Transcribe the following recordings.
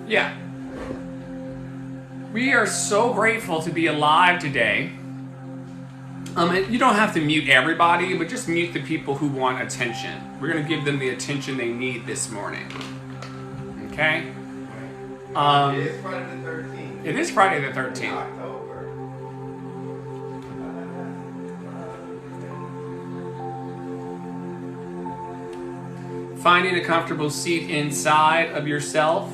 Yeah. We are so grateful to be alive today. You don't have to mute everybody, but just mute the people who want attention. We're going to give them the attention they need this morning. Okay? It is Friday the 13th. It is Friday the 13th. October. Finding a comfortable seat inside of yourself,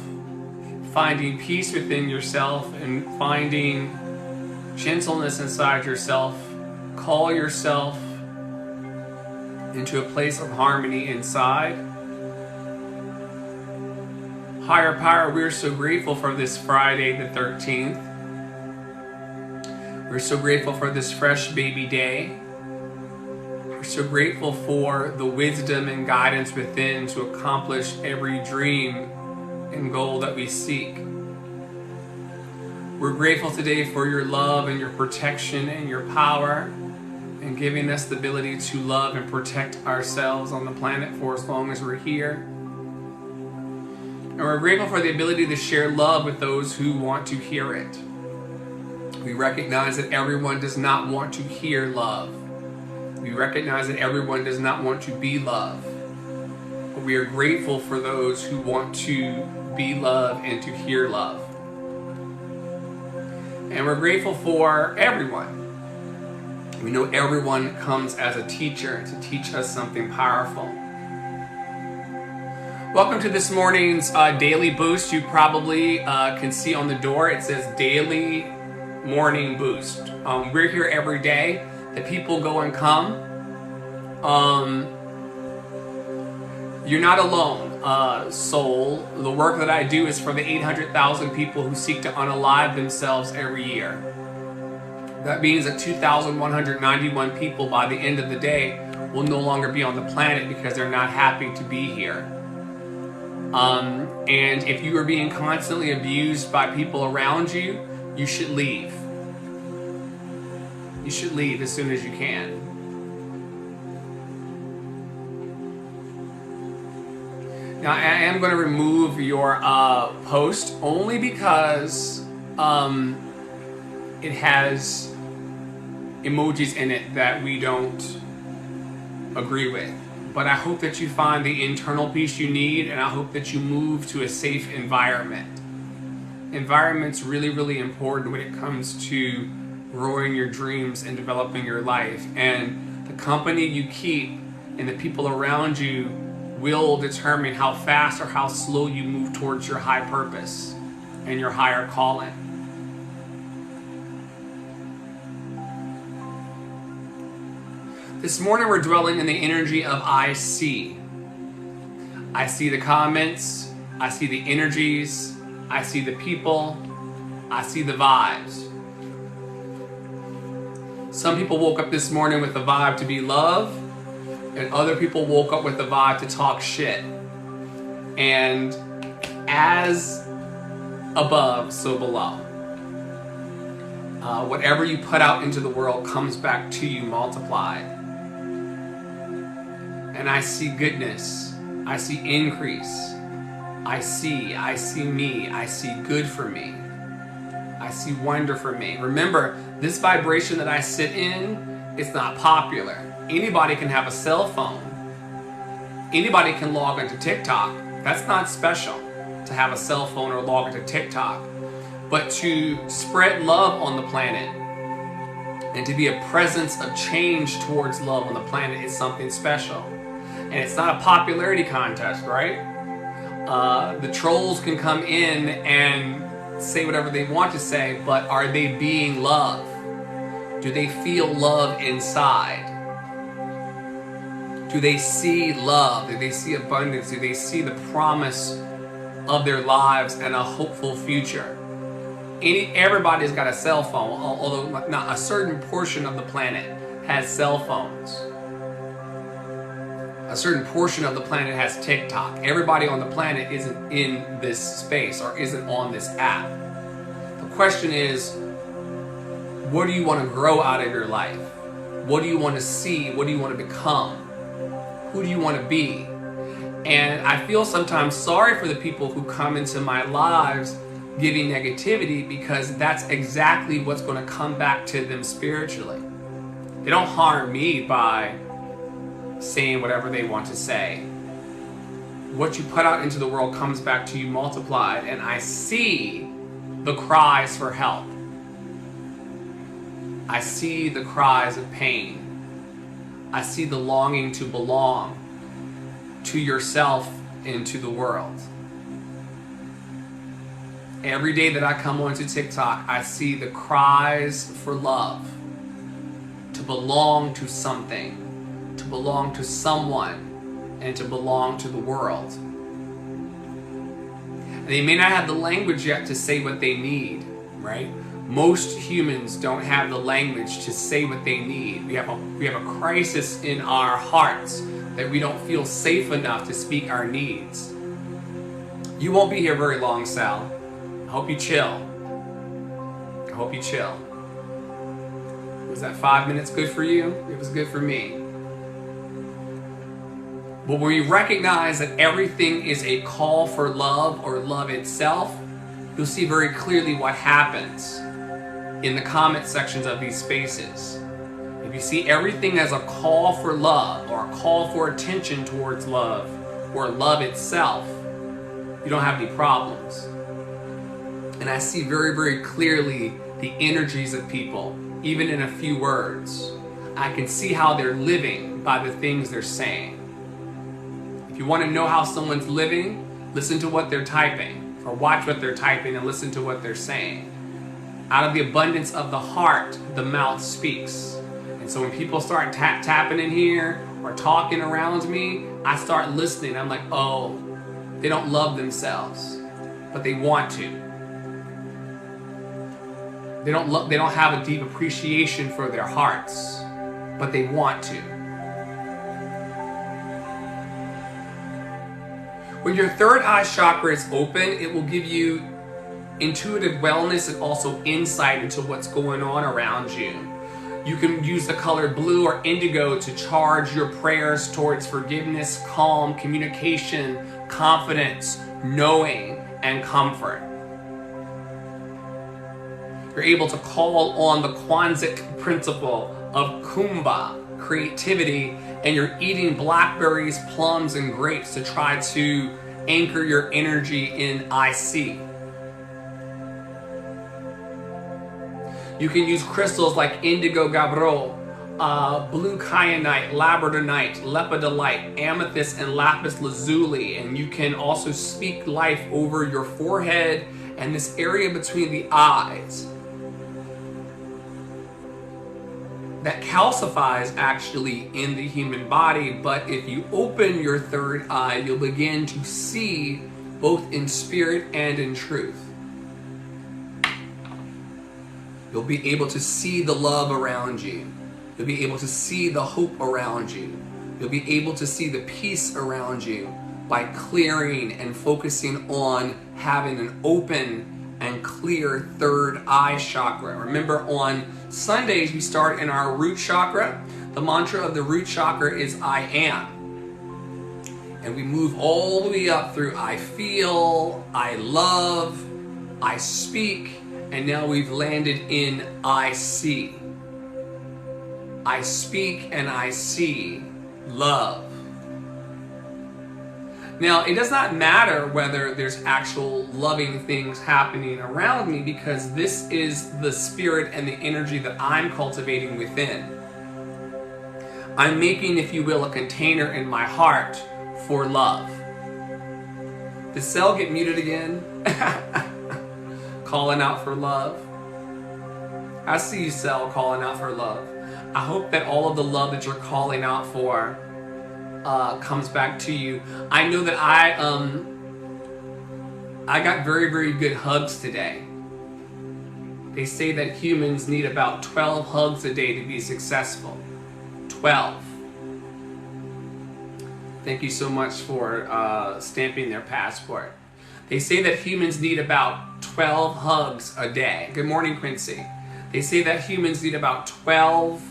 finding peace within yourself, and finding gentleness inside yourself. Call yourself into a place of harmony inside. Higher power, we're so grateful for this Friday the 13th. We're so grateful for this fresh baby day. We're so grateful for the wisdom and guidance within to accomplish every dream and goal that we seek. We're grateful today for your love and your protection and your power, and giving us the ability to love and protect ourselves on the planet for as long as we're here. And we're grateful for the ability to share love with those who want to hear it. We recognize that everyone does not want to hear love. We recognize that everyone does not want to be loved. But we are grateful for those who want to be loved and to hear love. And we're grateful for everyone. We know everyone comes as a teacher to teach us something powerful. Welcome to this morning's Daily Boost. You probably can see on the door, it says Daily Morning Boost. We're here every day. The people go and come. You're not alone, soul. The work that I do is for the 800,000 people who seek to unalive themselves every year. That means that 2,191 people by the end of the day will no longer be on the planet because they're not happy to be here. And if you are being constantly abused by people around you, you should leave. You should leave as soon as you can. Now, I am going to remove your post only because it has emojis in it that we don't agree with. But I hope that you find the internal peace you need, and I hope that you move to a safe environment. Environment's really, really important when it comes to growing your dreams and developing your life. And the company you keep and the people around you will determine how fast or how slow you move towards your high purpose and your higher calling. This morning we're dwelling in the energy of I see. I see the comments, I see the energies, I see the people, I see the vibes. Some people woke up this morning with the vibe to be loved, and other people woke up with the vibe to talk shit. And as above, so below. Whatever you put out into the world comes back to you multiplied. And I see goodness. I see increase. I see me. I see good for me. I see wonder for me. Remember, this vibration that I sit in, it's not popular. Anybody can have a cell phone. Anybody can log into TikTok. That's not special to have a cell phone or log into TikTok. But to spread love on the planet and to be a presence of change towards love on the planet is something special. And it's not a popularity contest, right? The trolls can come in and say whatever they want to say, but are they being loved? Do they feel love inside? Do they see love? Do they see abundance? Do they see the promise of their lives and a hopeful future? Everybody's got a cell phone, although not a certain portion of the planet has cell phones. A certain portion of the planet has TikTok. Everybody on the planet isn't in this space or isn't on this app. The question is, what do you want to grow out of your life? What do you want to see? What do you want to become? Who do you want to be? And I feel sometimes sorry for the people who come into my lives giving negativity, because that's exactly what's going to come back to them spiritually. They don't harm me by saying whatever they want to say. What you put out into the world comes back to you multiplied, and I see the cries for help. I see the cries of pain. I see the longing to belong to yourself and to the world. Every day that I come onto TikTok, I see the cries for love, to belong to something, to belong to someone, and to belong to the world. And they may not have the language yet to say what they need, right? Most humans don't have the language to say what they need. We have a crisis in our hearts that we don't feel safe enough to speak our needs. You won't be here very long, Sal. I hope you chill. I hope you chill. Was that 5 minutes good for you? It was good for me. But when you recognize that everything is a call for love or love itself, you'll see very clearly what happens in the comment sections of these spaces. If you see everything as a call for love or a call for attention towards love or love itself, you don't have any problems. And I see very, very clearly the energies of people, even in a few words. I can see how they're living by the things they're saying. If you want to know how someone's living, listen to what they're typing, or watch what they're typing and listen to what they're saying. Out of the abundance of the heart, the mouth speaks. And so when people start tapping in here or talking around me, I start listening. I'm like, oh, they don't love themselves, but they want to. They don't have a deep appreciation for their hearts, but they want to. When your third eye chakra is open, it will give you intuitive wellness and also insight into what's going on around you. You can use the color blue or indigo to charge your prayers towards forgiveness, calm, communication, confidence, knowing, and comfort. You're able to call on the Kwanzaa principle of Kumbha, creativity, and you're eating blackberries, plums, and grapes to try to anchor your energy in I see. You can use crystals like indigo gabbro, blue kyanite, labradorite, lepidolite, amethyst, and lapis lazuli. And you can also speak life over your forehead and this area between the eyes that calcifies actually in the human body. But if you open your third eye, you'll begin to see both in spirit and in truth. You'll be able to see the love around you. You'll be able to see the hope around you. You'll be able to see the peace around you by clearing and focusing on having an open and clear third eye chakra. Remember, on Sundays we start in our root chakra. The mantra of the root chakra is I am. And we move all the way up through I feel, I love, I speak, and now we've landed in I see. I speak and I see love. Now, it does not matter whether there's actual loving things happening around me, because this is the spirit and the energy that I'm cultivating within. I'm making, if you will, a container in my heart for love. Did Cell get muted again? Calling out for love. I see you, Cell, calling out for love. I hope that all of the love that you're calling out for comes back to you. I know that I got very, very good hugs today. They say that humans need about 12 hugs a day to be successful. 12. Thank you so much for stamping their passport. They say that humans need about 12 hugs a day. Good morning, Quincy. They say that humans need about 12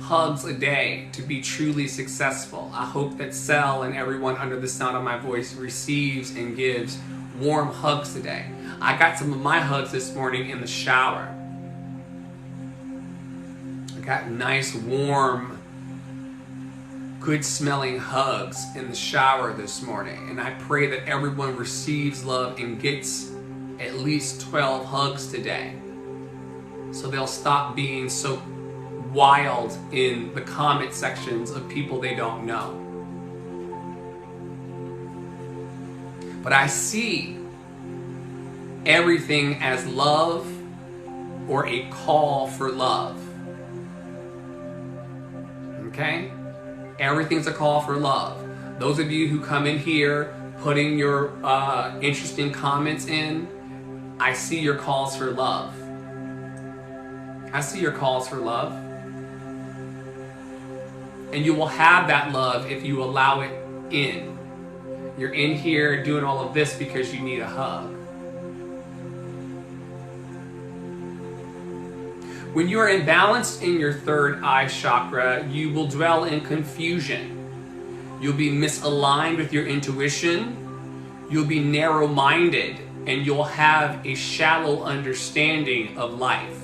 hugs a day to be truly successful. I hope that Sel and everyone under the sound of my voice receives and gives warm hugs today. I got some of my hugs this morning in the shower. I got nice, warm, good smelling hugs in the shower this morning. And I pray that everyone receives love and gets at least 12 hugs today. So they'll stop being so wild in the comment sections of people they don't know. But I see everything as love or a call for love. Okay? Everything's a call for love. Those of you who come in here putting your interesting comments in, I see your calls for love. I see your calls for love. And you will have that love if you allow it in. You're in here doing all of this because you need a hug. When you are imbalanced in your third eye chakra, you will dwell in confusion. You'll be misaligned with your intuition. You'll be narrow-minded, and you'll have a shallow understanding of life.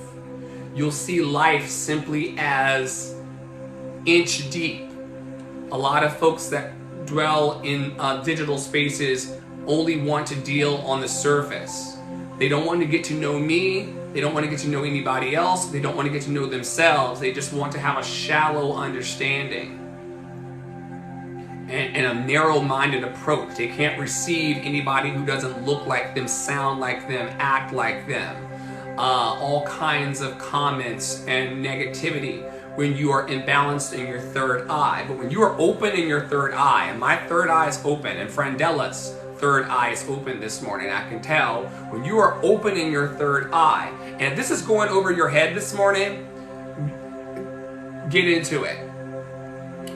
You'll see life simply as inch deep. A lot of folks that dwell in digital spaces only want to deal on the surface. They don't want to get to know me. They don't want to get to know anybody else. They don't want to get to know themselves. They just want to have a shallow understanding and a narrow-minded approach. They can't receive anybody who doesn't look like them, sound like them, act like them. All kinds of comments and negativity when you are imbalanced in your third eye. But when you are open in your third eye, and my third eye is open, and Frandella's third eye is open this morning, I can tell, when you are open in your third eye, and if this is going over your head this morning, get into it.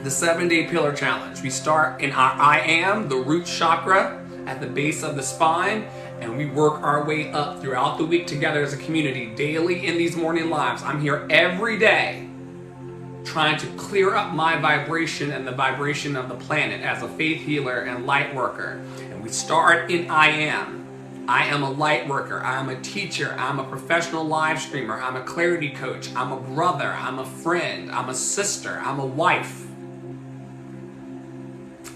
The 7-day pillar challenge. We start in our I am, the root chakra, at the base of the spine, and we work our way up throughout the week together as a community, daily in these morning lives. I'm here every day trying to clear up my vibration and the vibration of the planet as a faith healer and light worker. And we start in I am. I am a light worker. I am a teacher. I'm a professional live streamer. I'm a clarity coach. I'm a brother. I'm a friend. I'm a sister. I'm a wife.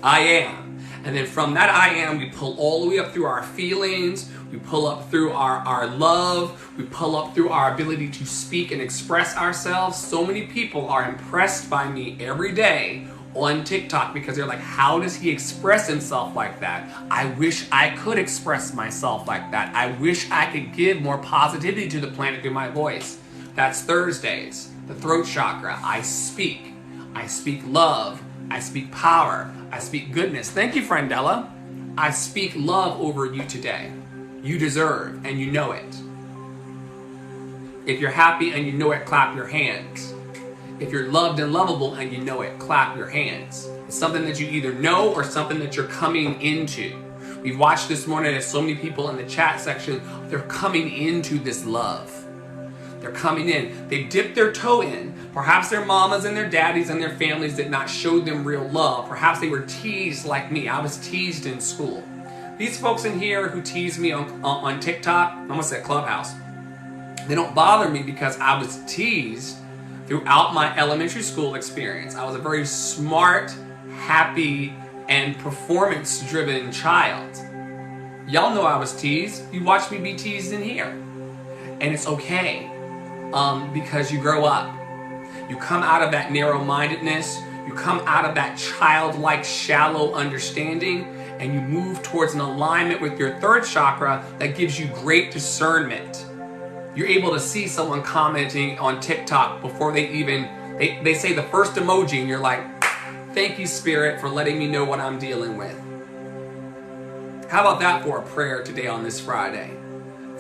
I am. And then from that I am, we pull all the way up through our feelings, we pull up through our love, we pull up through our ability to speak and express ourselves. So many people are impressed by me every day on TikTok because they're like, how does he express himself like that? I wish I could express myself like that. I wish I could give more positivity to the planet through my voice. That's Thursdays, the throat chakra. I speak love. I speak power. I speak goodness. Thank you, Frandella. I speak love over you today. You deserve, and you know it. If you're happy and you know it, clap your hands. If you're loved and lovable and you know it, clap your hands. It's something that you either know or something that you're coming into. We've watched this morning as so many people in the chat section, they're coming into this love. They're coming in. They dipped their toe in. Perhaps their mamas and their daddies and their families did not show them real love. Perhaps they were teased like me. I was teased in school. These folks in here who tease me on TikTok, I almost said Clubhouse, they don't bother me because I was teased throughout my elementary school experience. I was a very smart, happy, and performance-driven child. Y'all know I was teased. You watch me be teased in here. And it's okay. Because you grow up. You come out of that narrow-mindedness, you come out of that childlike, shallow understanding, and you move towards an alignment with your third chakra that gives you great discernment. You're able to see someone commenting on TikTok before they say the first emoji, and you're like, thank you, Spirit, for letting me know what I'm dealing with. How about that for a prayer today on this Friday?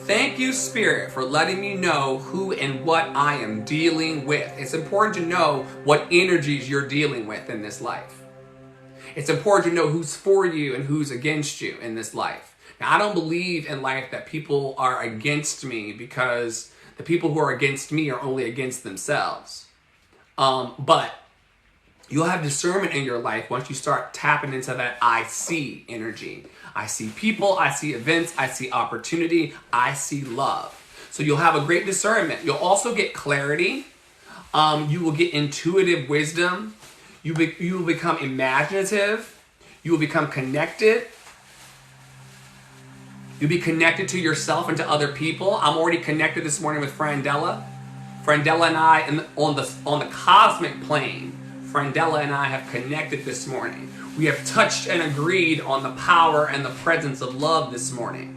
Thank you, Spirit, for letting me know who and what I am dealing with. It's important to know what energies you're dealing with in this life. It's important to know who's for you and who's against you in this life. Now, I don't believe in life that people are against me because the people who are against me are only against themselves. But you'll have discernment in your life once you start tapping into that I see energy. I see people, I see events, I see opportunity, I see love. So you'll have a great discernment. You'll also get clarity. You will get intuitive wisdom. You will become imaginative. You will become connected. You'll be connected to yourself and to other people. I'm already connected this morning with Frandella. Frandella and I, on the cosmic plane, Frandella and I have connected this morning. We have touched and agreed on the power and the presence of love this morning.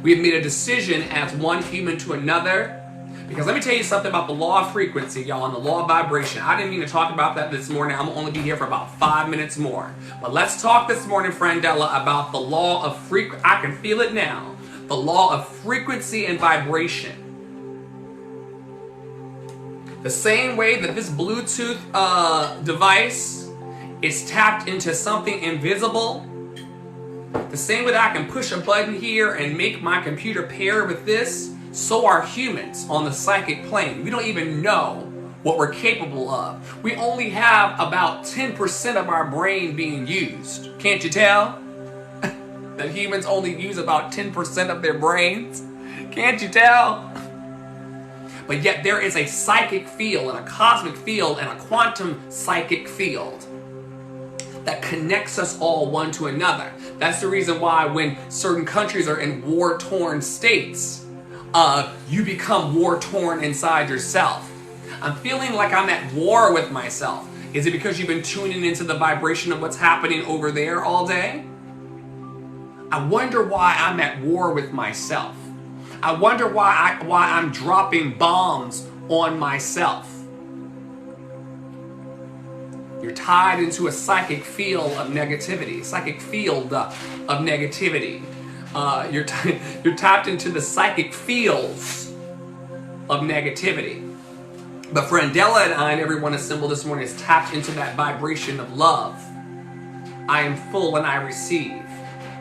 We have made a decision as one human to another. Because let me tell you something about the law of frequency, y'all, and the law of vibration. I didn't mean to talk about that this morning. I'm going to only be here for about 5 minutes more. But let's talk this morning, Frandella, about the law of frequency. I can feel it now. The law of frequency and vibration. The same way that this Bluetooth device is tapped into something invisible, the same way that I can push a button here and make my computer pair with this, so are humans on the psychic plane. We don't even know what we're capable of. We only have about 10% of our brain being used. Can't you tell? That humans only use about 10% of their brains? Can't you tell? But yet there is a psychic field and a cosmic field and a quantum psychic field that connects us all one to another. That's the reason why when certain countries are in war-torn states, you become war-torn inside yourself. I'm feeling like I'm at war with myself. Is it because you've been tuning into the vibration of what's happening over there all day? I wonder why I'm at war with myself. I wonder why I'm dropping bombs on myself. You're tied into a psychic field of negativity. You're tapped into the psychic fields of negativity. But Frandella and I and everyone assembled this morning is tapped into that vibration of love. I am full and I receive.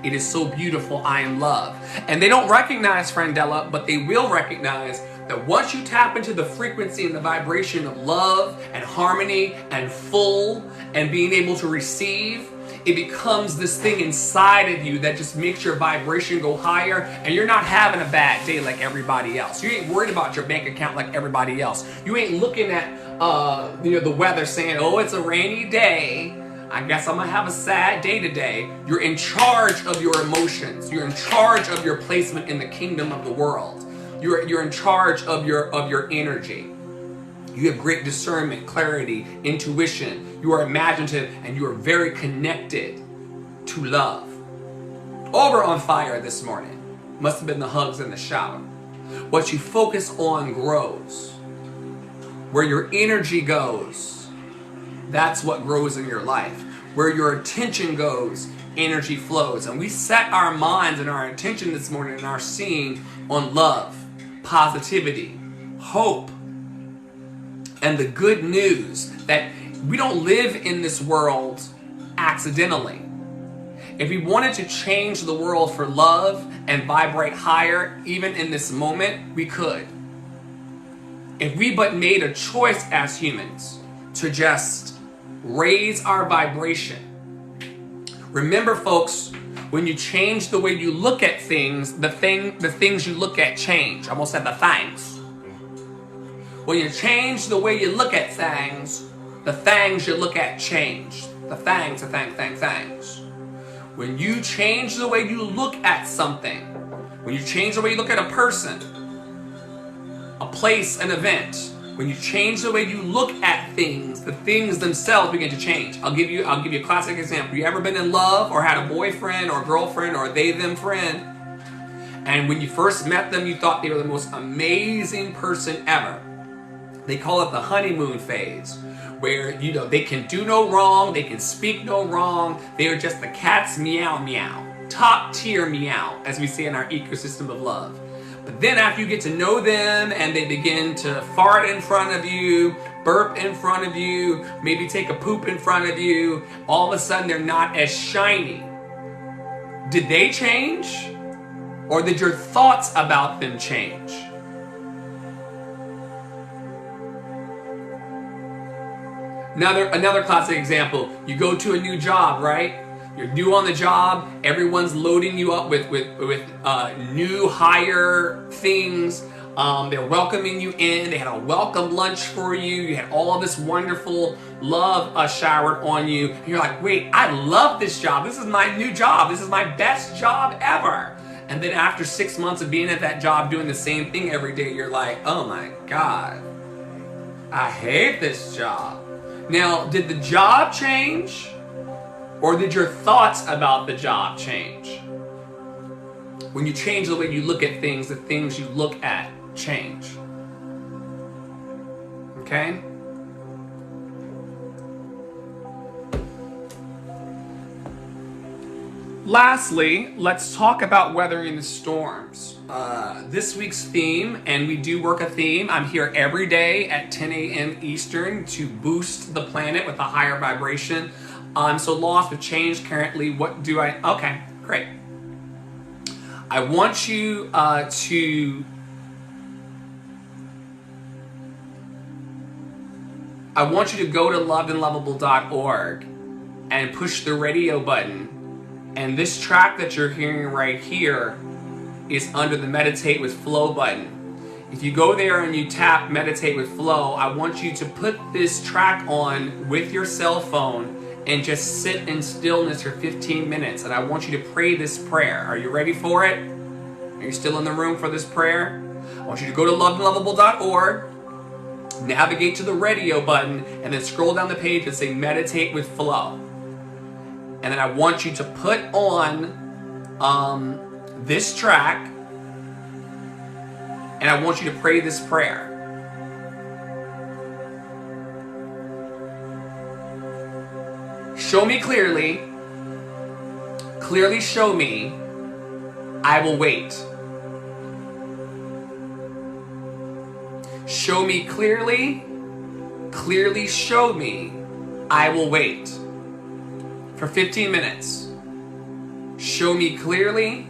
It is so beautiful, I am love. And they don't recognize Frandella, but they will recognize that once you tap into the frequency and the vibration of love and harmony and full and being able to receive, it becomes this thing inside of you that just makes your vibration go higher, and you're not having a bad day like everybody else. You ain't worried about your bank account like everybody else. You ain't looking at the weather saying, oh, it's a rainy day, I guess I'm gonna have a sad day today. You're in charge of your emotions. You're in charge of your placement in the kingdom of the world. You're in charge of your energy. You have great discernment, clarity, intuition. You are imaginative, and you are very connected to love. Oh, we're on fire this morning. Must have been the hugs in the shower. What you focus on grows. Where your energy goes, that's what grows in your life. Where your attention goes, energy flows. And we set our minds and our attention this morning and our seeing on love, positivity, hope, and the good news that we don't live in this world accidentally. If we wanted to change the world for love and vibrate higher, even in this moment, we could. If we but made a choice as humans to just raise our vibration. Remember, folks, when you change the way you look at things, the things you look at change. I almost said the things. When you change the way you look at things, the things you look at change. The things. When you change the way you look at something, when you change the way you look at a person, a place, an event, when you change the way you look at things, the things themselves begin to change. I'll give you a classic example. You ever been in love or had a boyfriend or girlfriend or a they-them friend? And when you first met them, you thought they were the most amazing person ever. They call it the honeymoon phase, where they can do no wrong, they can speak no wrong. They are just the cat's meow meow, top tier meow, as we say in our ecosystem of love. But then after you get to know them and they begin to fart in front of you, burp in front of you, maybe take a poop in front of you, all of a sudden they're not as shiny. Did they change? Or did your thoughts about them change? Another classic example. You go to a new job, right? You're new on the job. Everyone's loading you up with new hire things. They're welcoming you in. They had a welcome lunch for you. You had all this wonderful love showered on you. And you're like, wait, I love this job. This is my new job. This is my best job ever. And then after 6 months of being at that job doing the same thing every day, you're like, oh my God, I hate this job. Now, did the job change? Or did your thoughts about the job change? When you change the way you look at things, the things you look at change. Okay? Lastly, let's talk about weathering the storms. This week's theme, and we do work a theme. I'm here every day at 10 a.m. Eastern to boost the planet with a higher vibration. I'm so lost with change currently. What do I... Okay, great. I want you to... I want you to go to lovedandlovable.org and push the radio button. And this track that you're hearing right here is under the Meditate with Flow button. If you go there and you tap Meditate with Flow, I want you to put this track on with your cell phone and just sit in stillness for 15 minutes. And I want you to pray this prayer. Are you ready for it? Are you still in the room for this prayer? I want you to go to lovedandlovable.org, navigate to the radio button, and then scroll down the page and say Meditate with Flow. And then I want you to put on this track, and I want you to pray this prayer. Show me clearly, clearly show me, I will wait. Show me clearly, clearly show me, I will wait. For 15 minutes. Show me clearly,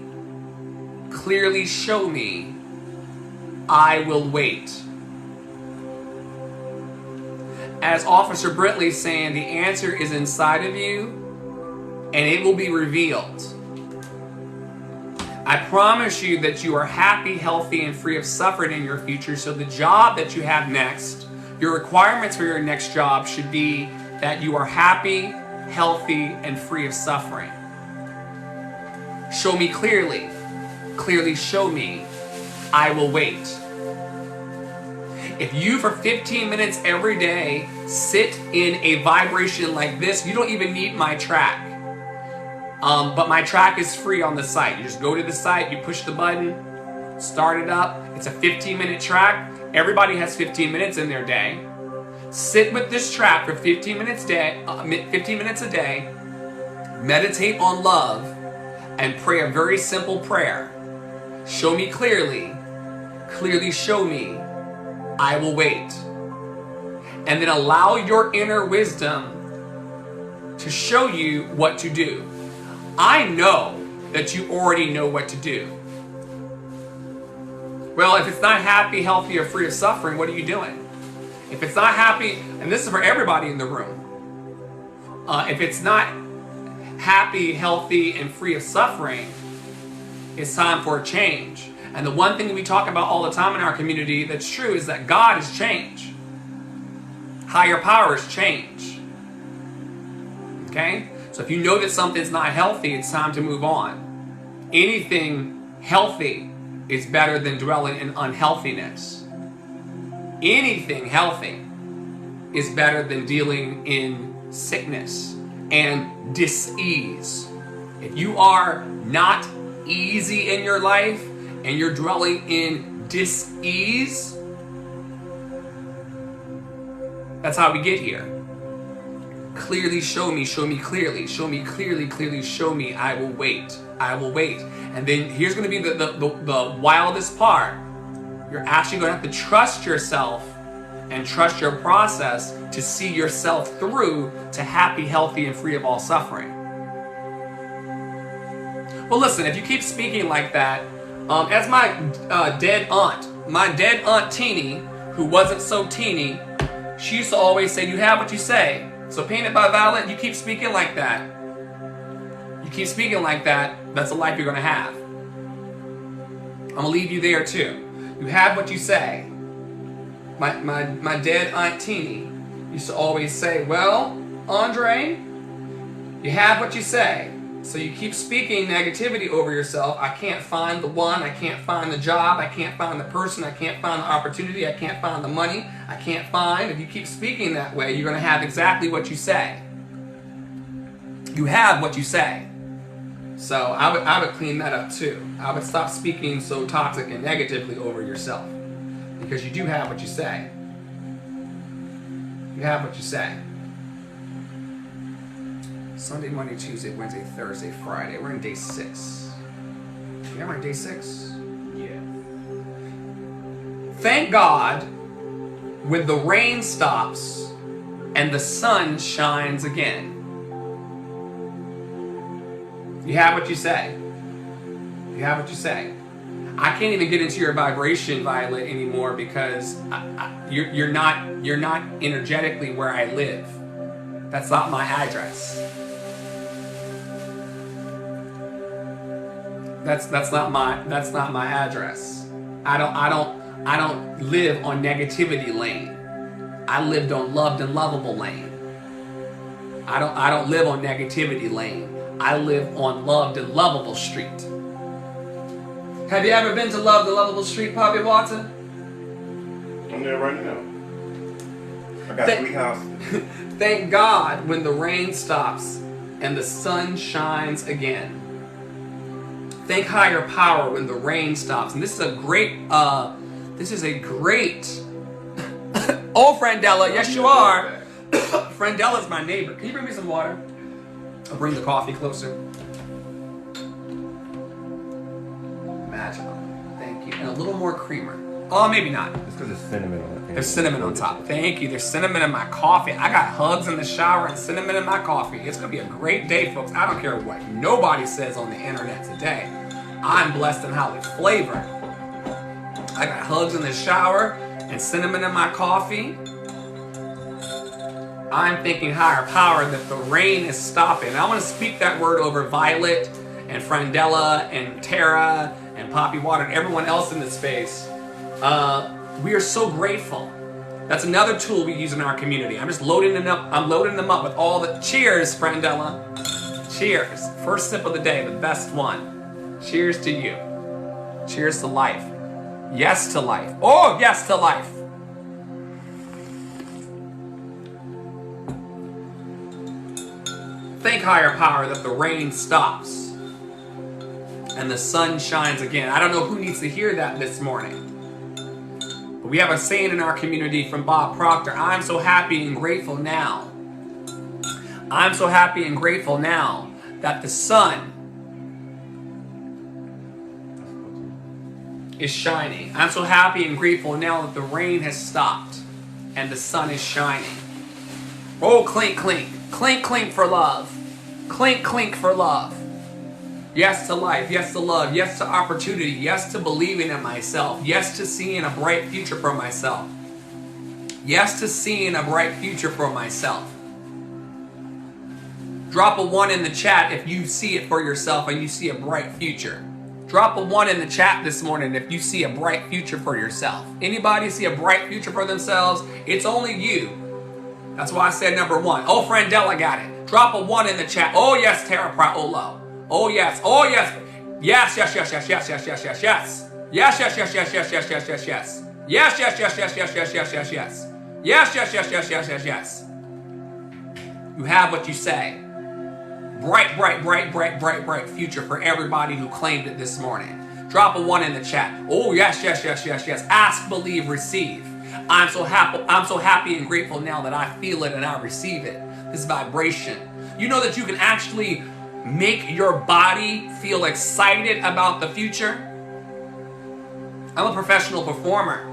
clearly show me, I will wait. As Officer Brentley's saying, the answer is inside of you and it will be revealed. I promise you that you are happy, healthy, and free of suffering in your future. So the job that you have next, your requirements for your next job should be that you are happy, healthy, and free of suffering. Show me clearly, clearly show me, I will wait. If you for 15 minutes every day sit in a vibration like this, you don't even need my track. But my track is free on the site. You just go to the site, you push the button, start it up. It's a 15-minute track. Everybody has 15 minutes in their day. Sit with this track for 15 minutes a day. Meditate on love and pray a very simple prayer. Show me clearly, clearly show me, I will wait. And then allow your inner wisdom to show you what to do. I know that you already know what to do. Well, if it's not happy, healthy, or free of suffering, what are you doing? If it's not happy, and this is for everybody in the room, if it's not happy, healthy, and free of suffering, it's time for a change. And the one thing that we talk about all the time in our community that's true is that God is change. Higher power is change. Okay? So if you know that something's not healthy, it's time to move on. Anything healthy is better than dwelling in unhealthiness. Anything healthy is better than dealing in sickness and dis-ease. If you are not easy in your life and you're dwelling in dis-ease, that's how we get here. Clearly show me clearly, show me clearly, clearly show me, I will wait, I will wait. And then here's going to be the wildest part. You're actually going to have to trust yourself and trust your process to see yourself through to happy, healthy, and free of all suffering. Well, listen, if you keep speaking like that, as my dead aunt Teeny, who wasn't so teeny, She used to always say, you have what you say. So Painted by Violet, you keep speaking like that. You keep speaking like that, that's the life you're going to have. I'm going to leave you there too. You have what you say. My dead Aunt Teeny used to always say, well, Andre, you have what you say. So you keep speaking negativity over yourself. I can't find the one. I can't find the job. I can't find the person. I can't find the opportunity. I can't find the money. I can't find. If you keep speaking that way, you're going to have exactly what you say. You have what you say. So I would clean that up too. I would stop speaking so toxic and negatively over yourself. Because you do have what you say. You have what you say. Sunday, Monday, Tuesday, Wednesday, Thursday, Friday. We're in day 6. Yeah, we're in day 6. Yeah. Thank God when the rain stops and the sun shines again. You have what you say. You have what you say. I can't even get into your vibration, Violet, anymore because you're not energetically where I live. That's not my address. That's not my address. I don't live on negativity lane. I lived on Loved and Lovable lane. I don't live on negativity lane. I live on Loved and Lovable Street. Have you ever been to Loved and Lovable Street, Poppy Watson? I'm there right now. I got 3 houses. Thank God when the rain stops and the sun shines again. Thank higher power when the rain stops. And this is a great, oh, Frandella, yes you are. Frandella's my neighbor. Can you bring me some water? I'll bring the coffee closer. Magical. Thank you. And a little more creamer. Oh, maybe not. It's because there's cinnamon on it. There's cinnamon on top. Thank you. There's cinnamon in my coffee. I got hugs in the shower and cinnamon in my coffee. It's going to be a great day, folks. I don't care what nobody says on the internet today. I'm blessed and highly flavored. I got hugs in the shower and cinnamon in my coffee. I'm thinking higher power that the rain is stopping. And I want to speak that word over Violet and Frandella and Tara and Poppy Water and everyone else in this space. We are so grateful. That's another tool we use in our community. I'm just loading them up. I'm loading them up with all the cheers, Frandella. Cheers. First sip of the day, the best one. Cheers to you. Cheers to life. Yes to life. Oh, yes to life. Thank higher power that the rain stops and the sun shines again. I don't know who needs to hear that this morning. But we have a saying in our community from Bob Proctor. I'm so happy and grateful now. I'm so happy and grateful now that the sun is shining. I'm so happy and grateful now that the rain has stopped and the sun is shining. Oh, clink, clink. Clink, clink for love. Clink, clink for love. Yes to life. Yes to love. Yes to opportunity. Yes to believing in myself. Yes to seeing a bright future for myself. Yes to seeing a bright future for myself. Drop a 1 in the chat if you see it for yourself and you see a bright future. Drop a 1 in the chat this morning if you see a bright future for yourself. Anybody see a bright future for themselves? It's only you. That's why I said number 1. Oh, Frandella got it. Drop a 1 in the chat. Oh, yes, Tara Praolo. Oh, yes. Oh, yes. Yes, yes, yes, yes, yes, yes, yes, yes, yes. Yes, yes, yes, yes, yes, yes, yes, yes, yes. Yes, yes, yes, yes, yes, yes, yes, yes, yes. Yes, yes, yes, yes, yes, yes, yes. You have what you say. Bright, bright, bright, bright, bright, bright future for everybody who claimed it this morning. Drop a 1 in the chat. Oh, yes, yes, yes, yes, yes. Ask, believe, receive. I'm so happy and grateful now that I feel it and I receive it. This vibration. You know that you can actually make your body feel excited about the future? I'm a professional performer.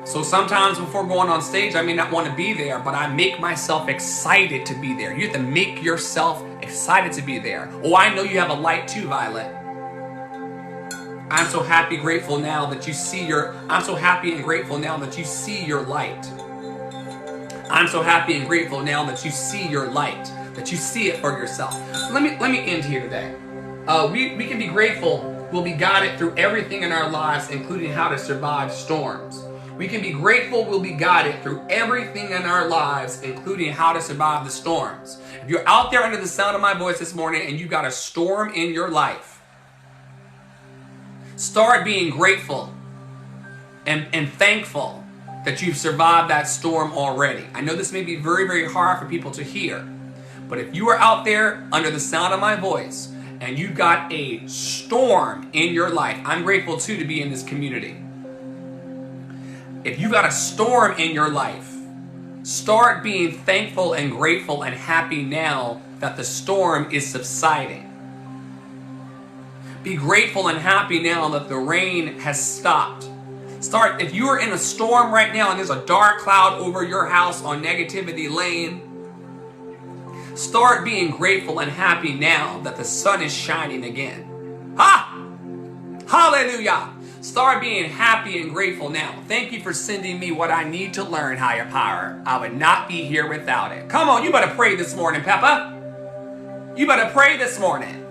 So sometimes before going on stage, I may not want to be there, but I make myself excited to be there. You have to make yourself excited to be there. Oh, I know you have a light too, Violet. I'm so happy, grateful now that you see your, I'm so happy and grateful now that you see your light. I'm so happy and grateful now that you see your light, that you see it for yourself. Let me end here today. We can be grateful. We'll be guided through everything in our lives, including how to survive storms. We can be grateful. We'll be guided through everything in our lives, including how to survive the storms. If you're out there under the sound of my voice this morning and you've got a storm in your life, start being grateful and thankful that you've survived that storm already. I know this may be very, very hard for people to hear, but if you are out there under the sound of my voice and you've got a storm in your life, I'm grateful too to be in this community. If you've got a storm in your life, start being thankful and grateful and happy now that the storm is subsiding. Be grateful and happy now that the rain has stopped. If you are in a storm right now and there's a dark cloud over your house on negativity lane, start being grateful and happy now that the sun is shining again. Hallelujah. Start being happy and grateful now. Thank you for sending me what I need to learn, higher power. I would not be here without it. Come on, you better pray this morning, Peppa. You better pray this morning.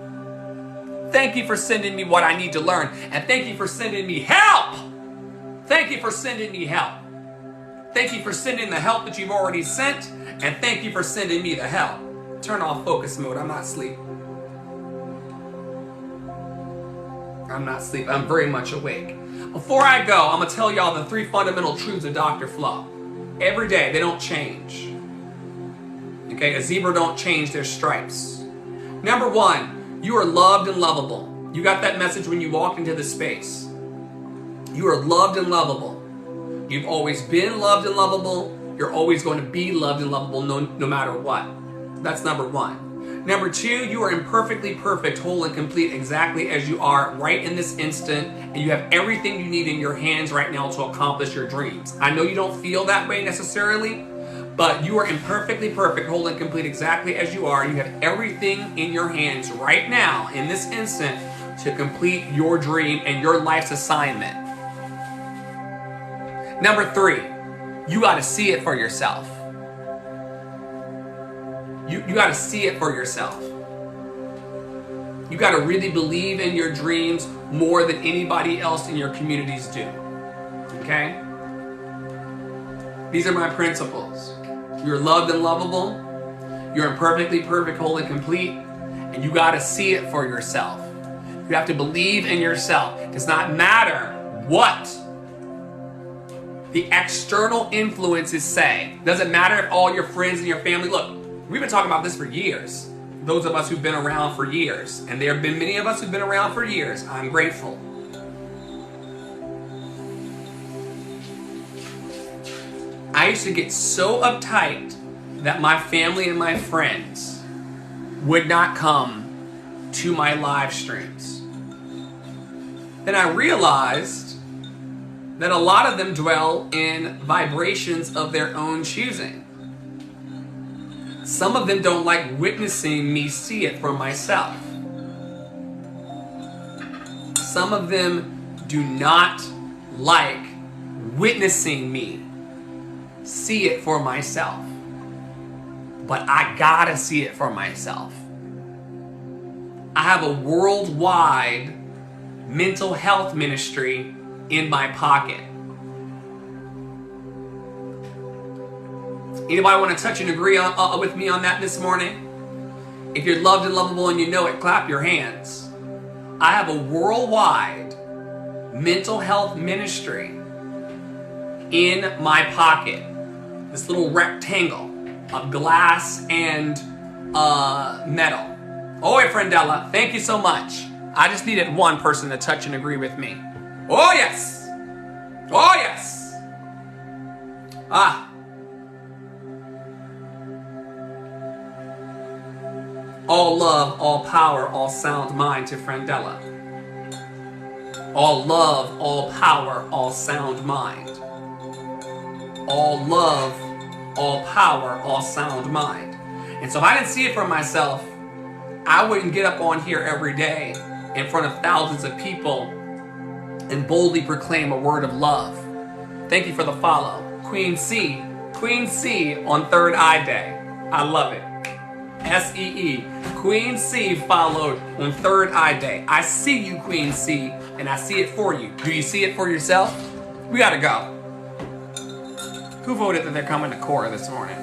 Thank you for sending me what I need to learn. And thank you for sending me help. Thank you for sending me help. Thank you for sending the help that you've already sent. And thank you for sending me the help. Turn off focus mode. I'm not asleep. I'm not asleep. I'm very much awake. Before I go, I'm going to tell y'all the 3 fundamental truths of Dr. Flo. Every day, they don't change. Okay, a zebra don't change their stripes. Number 1, you are loved and lovable. You got that message when you walked into this space. You are loved and lovable. You've always been loved and lovable. You're always going to be loved and lovable no matter what. That's number 1. Number 2, you are imperfectly perfect, whole and complete exactly as you are right in this instant, and you have everything you need in your hands right now to accomplish your dreams. I know you don't feel that way necessarily, but you are imperfectly perfect, whole and complete exactly as you are. You have everything in your hands right now in this instant to complete your dream and your life's assignment. Number 3, you got to see it for yourself. You got to see it for yourself. You got to really believe in your dreams more than anybody else in your communities do. Okay? These are my principles. You're loved and lovable. You're imperfectly perfect, whole and complete. And you got to see it for yourself. You have to believe in yourself. It does not matter what the external influences say. It doesn't matter if all your friends and your family, look, we've been talking about this for years. Those of us who've been around for years. And there have been many of us who've been around for years. I'm grateful. I used to get so uptight that my family and my friends would not come to my live streams. Then I realized that a lot of them dwell in vibrations of their own choosing. Some of them don't like witnessing me see it for myself. Some of them do not like witnessing me see it for myself. But I gotta see it for myself. I have a worldwide mental health ministry in my pocket. Anybody want to touch and agree with me on that this morning? If you're loved and lovable and you know it, clap your hands. I have a worldwide mental health ministry in my pocket. This little rectangle of glass and metal. Oh, Friendella, thank you so much. I just needed one person to touch and agree with me. Oh, yes. Oh, yes. All love, all power, all sound mind to Friendella. All love, all power, all sound mind. All love, all power, all sound mind. And so if I didn't see it for myself, I wouldn't get up on here every day in front of thousands of people and boldly proclaim a word of love. Thank you for the follow. Queen C, Queen C on Third Eye Day. I love it. S-E-E. Queen C followed on Third Eye Day. I see you, Queen C, and I see it for you. Do you see it for yourself? We gotta go. Who voted that they're coming to Cora this morning?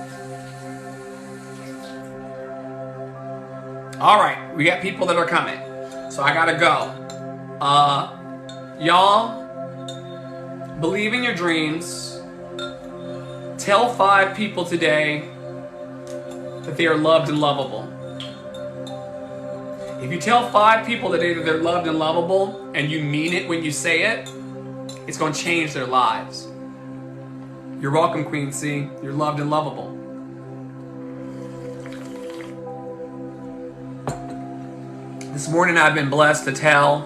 All right, we got people that are coming. So I gotta go. Y'all, believe in your dreams. Tell 5 people today that they are loved and lovable. If you tell 5 people today that they're loved and lovable, and you mean it when you say it, it's going to change their lives. You're welcome, Queen C. You're loved and lovable. This morning I've been blessed to tell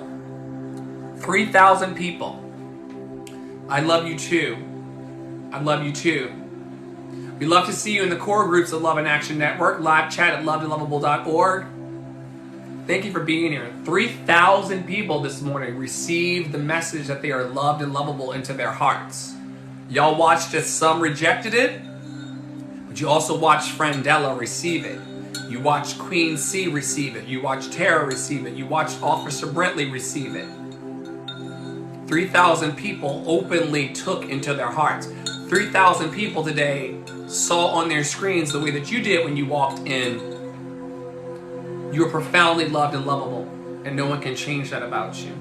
3,000 people, I love you too. I love you too. We love to see you in the core groups of Love and Action Network, live chat at lovedandlovable.org. Thank you for being here. 3,000 people this morning received the message that they are loved and lovable into their hearts. Y'all watched as some rejected it, but you also watched Frandella receive it. You watched Queen C receive it. You watched Tara receive it. You watched Officer Brentley receive it. 3,000 people openly took into their hearts. 3,000 people today saw on their screens the way that you did when you walked in. You are profoundly loved and lovable, and no one can change that about you.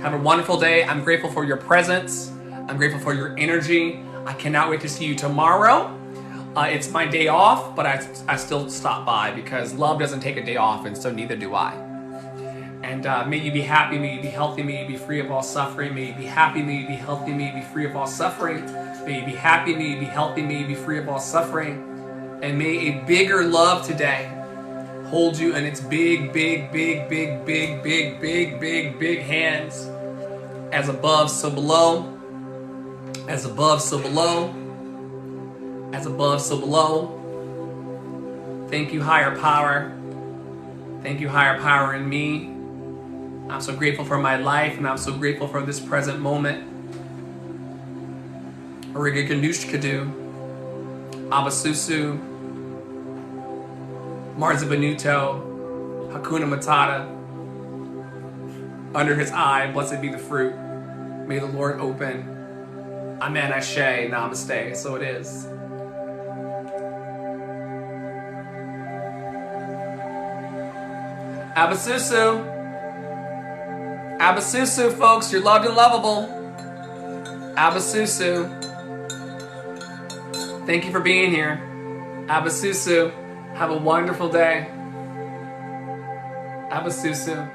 Have a wonderful day. I'm grateful for your presence. I'm grateful for your energy. I cannot wait to see you tomorrow. It's my day off, but I still stop by because love doesn't take a day off, and so neither do I. And may you be happy, may you be healthy, may you be free of all suffering. May you be happy, may you be healthy, may you be free of all suffering. May you be happy, may you be healthy, may you be free of all suffering. And may a bigger love today hold you in its big, big, big, big, big, big, big, big, big hands. As above, so below. As above, so below. As above, so below. Thank you, higher power. Thank you, higher power in me. I'm so grateful for my life, and I'm so grateful for this present moment. Ariga Ganushkadu, Abasusu, Marza Benuto, Hakuna Matata. Under his eye, blessed be the fruit. May the Lord open. Amen, Ashe, Namaste. So it is. Abasusu. Abasusu, folks, you're loved and lovable. Abasusu. Thank you for being here. Abasusu, have a wonderful day. Abasusu.